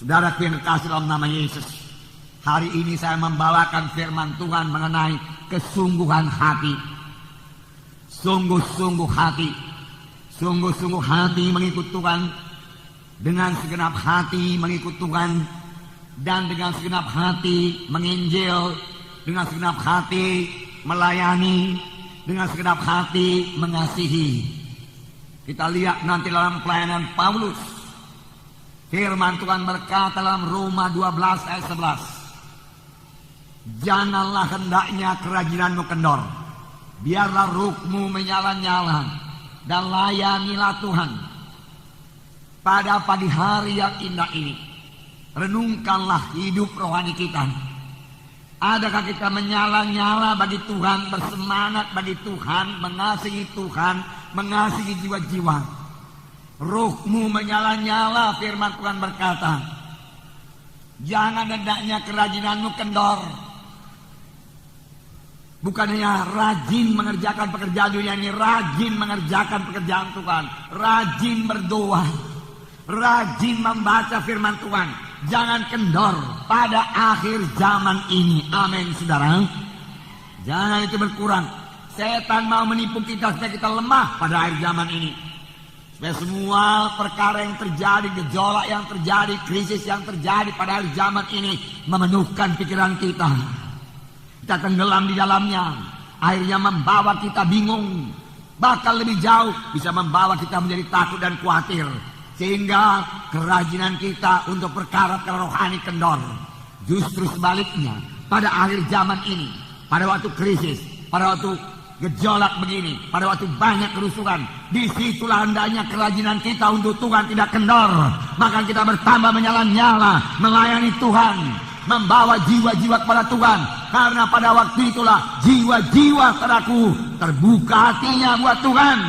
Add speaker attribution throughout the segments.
Speaker 1: Saudaraku yang kekasih dalam nama Yesus, hari ini saya membawakan firman Tuhan mengenai kesungguhan hati. Sungguh-sungguh hati. Sungguh-sungguh hati mengikut Tuhan. Dengan segenap hati mengikut Tuhan. Dan dengan segenap hati menginjil. Dengan segenap hati melayani. Dengan segenap hati mengasihi. Kita lihat nanti dalam pelayanan Paulus. Firman Tuhan berkata dalam Roma 12 ayat 11. Janganlah hendaknya kerajinanmu kendor. Biarlah ruhmu menyala-nyala. Dan layanilah Tuhan. Pada pagi hari yang indah ini. Renungkanlah hidup rohani kita. Adakah kita menyala-nyala bagi Tuhan, bersemangat bagi Tuhan, mengasihi Tuhan, mengasihi jiwa-jiwa. Ruhmu menyala-nyala, firman Tuhan berkata. Jangan hendaknya kerajinanmu kendor. Bukan hanya rajin mengerjakan pekerjaan dunia ini, rajin mengerjakan pekerjaan Tuhan, rajin berdoa, rajin membaca firman Tuhan. Jangan kendor pada akhir zaman ini. Amin, saudara. Jangan itu berkurang. Setan mau menipu kita supaya kita lemah pada akhir zaman ini. Supaya semua perkara yang terjadi, gejolak yang terjadi, krisis yang terjadi pada akhir zaman ini memenuhkan pikiran kita. Kita tenggelam di dalamnya. Akhirnya membawa kita bingung. Bahkan lebih jauh bisa membawa kita menjadi takut dan khawatir. Sehingga kerajinan kita untuk perkara-perkara rohani kendor. Justru sebaliknya, pada akhir zaman ini, pada waktu krisis, pada waktu gejolak begini, pada waktu banyak kerusuhan, disitulah hendaknya kerajinan kita untuk Tuhan tidak kendor. Maka kita bertambah menyala-nyala, melayani Tuhan, membawa jiwa-jiwa kepada Tuhan. Karena pada waktu itulah jiwa-jiwa saudaraku terbuka hatinya buat Tuhan.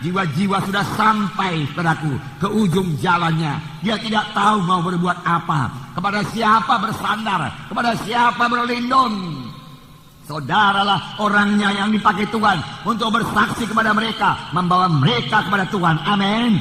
Speaker 1: Jiwa-jiwa sudah sampai saudaraku ke ujung jalannya. Dia tidak tahu mau berbuat apa, kepada siapa bersandar, kepada siapa berlindung. Saudaralah orangnya yang dipakai Tuhan untuk bersaksi kepada mereka, membawa mereka kepada Tuhan. Amin.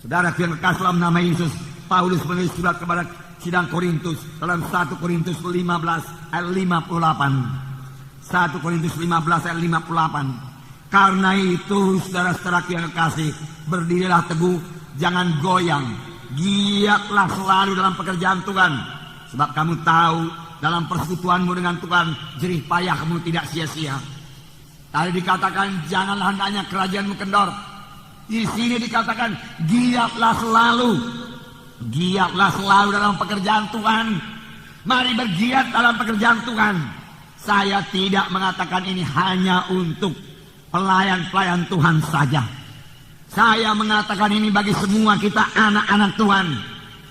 Speaker 1: Saudara yang kekasih dalam nama Yesus, Paulus menulis surat kepada sidang Korintus dalam 1 Korintus 15 ayat 58. 1 Korintus 15 ayat 58. Karena itu saudara-saudaraku yang kekasih, berdirilah teguh, jangan goyang, giatlah selalu dalam pekerjaan Tuhan. Sebab kamu tahu dalam persekutuanmu dengan Tuhan, jerih payahmu tidak sia-sia. Tadi dikatakan janganlah hendaknya kerajaanmu kendor. Di sini dikatakan giatlah selalu. Giatlah selalu dalam pekerjaan Tuhan. Mari bergiat dalam pekerjaan Tuhan. Saya tidak mengatakan ini hanya untuk pelayan-pelayan Tuhan saja. Saya mengatakan ini bagi semua kita anak-anak Tuhan.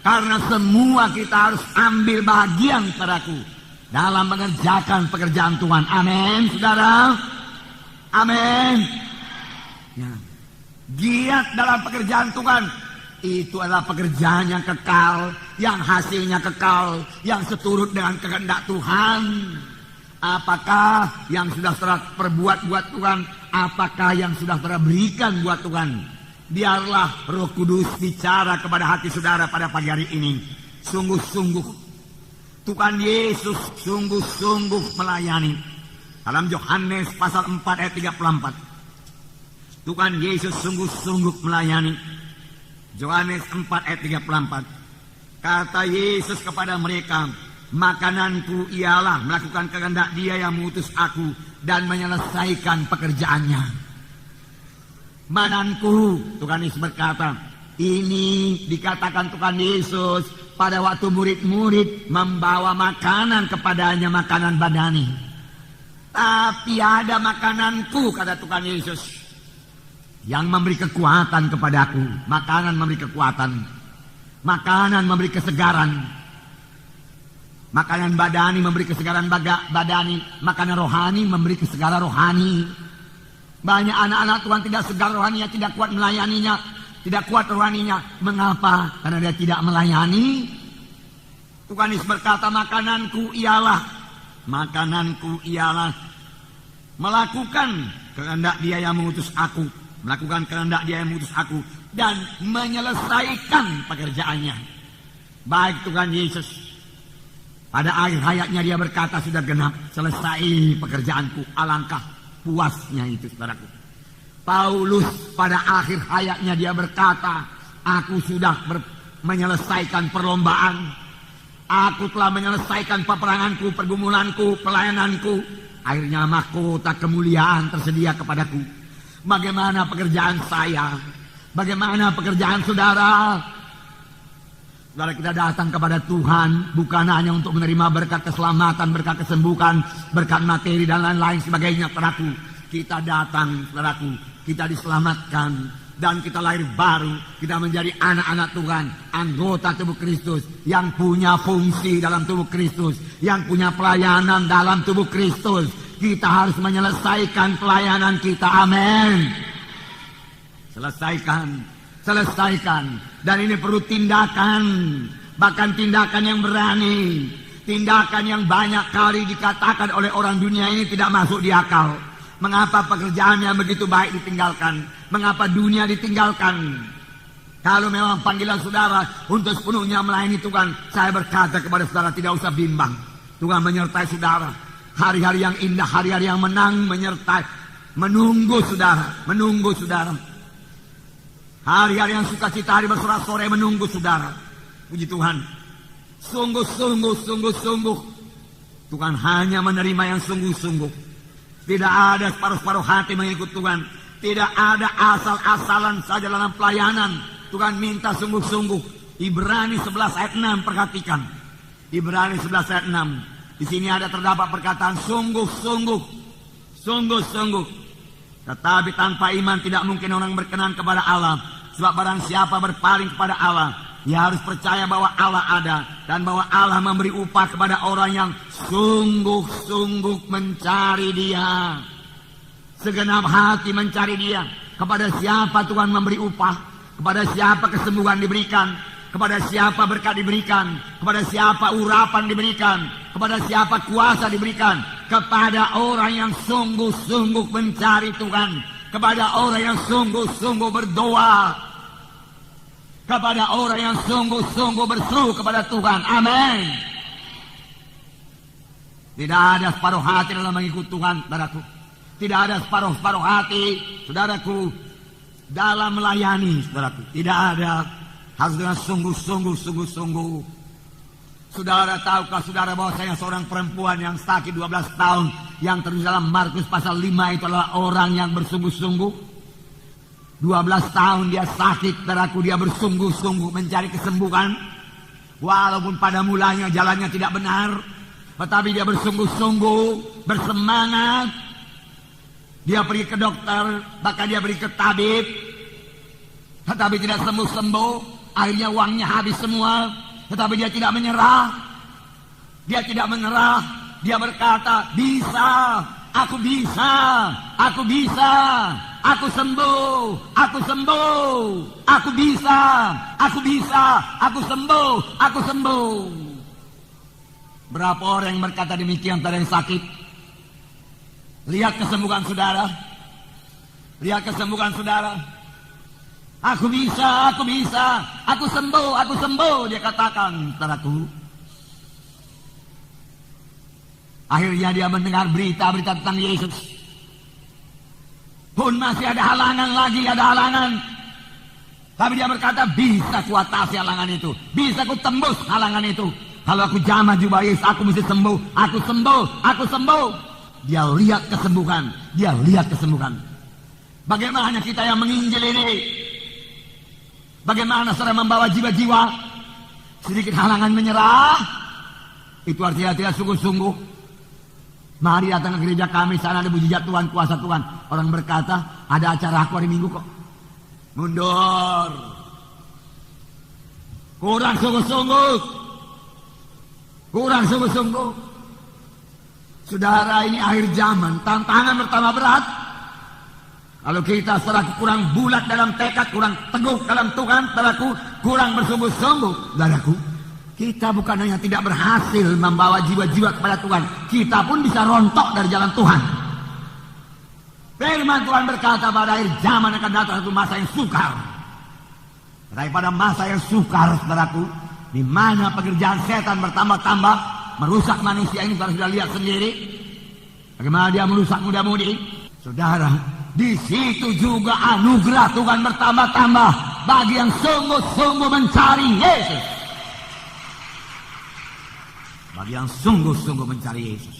Speaker 1: Karena semua kita harus ambil bagian saudaraku dalam mengerjakan pekerjaan Tuhan. Amin, saudara. Amin. Ya. Giat dalam pekerjaan Tuhan. Itu adalah pekerjaan yang kekal, yang hasilnya kekal, yang seturut dengan kehendak Tuhan. Apakah yang sudah saudara perbuat buat Tuhan? Apakah yang sudah saudara berikan buat Tuhan? Biarlah Roh Kudus bicara kepada hati saudara pada pagi hari ini. Sungguh-sungguh Tuhan Yesus sungguh-sungguh melayani. Dalam Yohanes pasal 4 ayat 34. Tuhan Yesus sungguh-sungguh melayani. Yohanes 4 ayat 34. Kata Yesus kepada mereka, makananku ialah melakukan kehendak Dia yang mengutus aku dan menyelesaikan pekerjaannya. Makananku, Tuhan Yesus berkata, ini dikatakan Tuhan Yesus pada waktu murid-murid membawa makanan kepadanya, makanan badani. Tapi ada makananku, kata Tuhan Yesus, yang memberi kekuatan kepadaku. Makanan memberi kekuatan, makanan memberi kesegaran. Makanan badani memberi kesegaran badani, makanan rohani memberi kesegaran rohani. Banyak anak-anak Tuhan tidak segar rohaninya, tidak kuat melayaninya, tidak kuat rohaninya. Mengapa? Karena dia tidak melayani. Tuhan Yesus berkata, makananku ialah melakukan kehendak Dia yang mengutus aku, melakukan kehendak Dia yang mengutus aku dan menyelesaikan pekerjaannya. Baik Tuhan Yesus, pada akhir hayatnya dia berkata, sudah genap, selesai pekerjaanku. Alangkah puasnya itu, saudaraku. Paulus pada akhir hayatnya dia berkata, aku sudah menyelesaikan perlombaan. Aku telah menyelesaikan peperanganku, pergumulanku, pelayananku. Akhirnya mahkota kemuliaan tersedia kepadaku. Bagaimana pekerjaan saya? Bagaimana pekerjaan saudara? Saudara, kita datang kepada Tuhan bukan hanya untuk menerima berkat keselamatan, berkat kesembuhan, berkat materi dan lain-lain sebagainya, saudaraku. Kita datang, saudaraku, kita diselamatkan dan kita lahir baru. Kita menjadi anak-anak Tuhan, anggota tubuh Kristus yang punya fungsi dalam tubuh Kristus, yang punya pelayanan dalam tubuh Kristus. Kita harus menyelesaikan pelayanan kita. Amin. Selesaikan. Dan ini perlu tindakan, bahkan tindakan yang berani, tindakan yang banyak kali dikatakan oleh orang dunia ini tidak masuk di akal. Mengapa pekerjaan yang begitu baik ditinggalkan? Mengapa dunia ditinggalkan? Kalau memang panggilan saudara untuk sepenuhnya melayani Tuhan, saya berkata kepada saudara, tidak usah bimbang. Tuhan menyertai saudara. Hari-hari yang indah, hari-hari yang menang menyertai, menunggu saudara. Hari-hari yang sukacita, hari bersorak-sorai menunggu saudara. Puji Tuhan. Sungguh. Tuhan hanya menerima yang sungguh-sungguh. Tidak ada separuh-separuh hati mengikut Tuhan. Tidak ada asal-asalan saja dalam pelayanan. Tuhan minta sungguh-sungguh. Ibrani 11 ayat 6, perhatikan. Ibrani 11 ayat 6. Di sini ada terdapat perkataan sungguh-sungguh. Tetapi tanpa iman tidak mungkin orang berkenan kepada Allah. Sebab barang siapa berpaling kepada Allah, ia harus percaya bahwa Allah ada dan bahwa Allah memberi upah kepada orang yang sungguh-sungguh mencari Dia. Segenap hati mencari Dia. Kepada siapa Tuhan memberi upah? Kepada siapa kesembuhan diberikan? Kepada siapa berkat diberikan? Kepada siapa urapan diberikan? Kepada siapa kuasa diberikan? Kepada orang yang sungguh-sungguh mencari Tuhan. Kepada orang yang sungguh-sungguh berdoa. Kepada orang yang sungguh-sungguh berseru kepada Tuhan. Amin. Tidak ada separuh hati dalam mengikut Tuhan, saudaraku. Tidak ada separuh hati, saudaraku, dalam melayani, saudaraku. Tidak ada. Harus dengan sungguh-sungguh. Saudara tahukah saudara bahwa saya seorang perempuan yang sakit 12 tahun yang tertulis dalam Markus pasal 5 itu adalah orang yang bersungguh-sungguh. 12 tahun dia sakit, saudaraku, dia bersungguh-sungguh mencari kesembuhan. Walaupun pada mulanya jalannya tidak benar, tetapi dia bersungguh-sungguh, bersemangat. Dia pergi ke dokter, bahkan dia pergi ke tabib, tetapi tidak sembuh-sembuh. Akhirnya uangnya habis semua, tetapi dia tidak menyerah. Dia berkata, bisa, aku bisa, aku sembuh, aku bisa, aku sembuh. Berapa orang yang berkata demikian pada yang sakit? Lihat kesembuhan saudara. Aku bisa, aku sembuh, dia katakan, saudaraku. Akhirnya dia mendengar berita-berita tentang Yesus. Pun masih ada halangan. Tapi dia berkata, bisa kuatasi halangan itu. Bisa ku tembus halangan itu. Kalau aku jamah jubah Yesus, aku mesti sembuh. Aku sembuh. Dia lihat kesembuhan. Bagaimana kita yang menginjil ini? Bagaimana saudara membawa jiwa-jiwa? Sedikit halangan menyerah. Itu artinya tidak sungguh-sungguh. Mari datang ke gereja kami, sana ada mujizat Tuhan, kuasa Tuhan. Orang berkata, ada acara aku hari Minggu kok. Mundur. Kurang sungguh-sungguh. Saudara, ini akhir zaman, tantangan pertama berat. Kalau kita saudaraku kurang bulat dalam tekad, kurang teguh dalam Tuhan, saudaraku kurang bersungguh-sungguh, saudaraku, kita bukan hanya tidak berhasil membawa jiwa-jiwa kepada Tuhan, kita pun bisa rontok dari jalan Tuhan. Firman Tuhan berkata pada akhir zaman akan datang satu masa yang sukar. Daripada masa yang sukar, saudaraku, Di mana pekerjaan setan bertambah-tambah, merusak manusia ini, kita sudah lihat sendiri. Bagaimana dia merusak muda-mudi. Saudara, di situ juga anugerah Tuhan bertambah-tambah bagi yang sungguh-sungguh mencari Yesus. Bagi yang sungguh-sungguh mencari Yesus.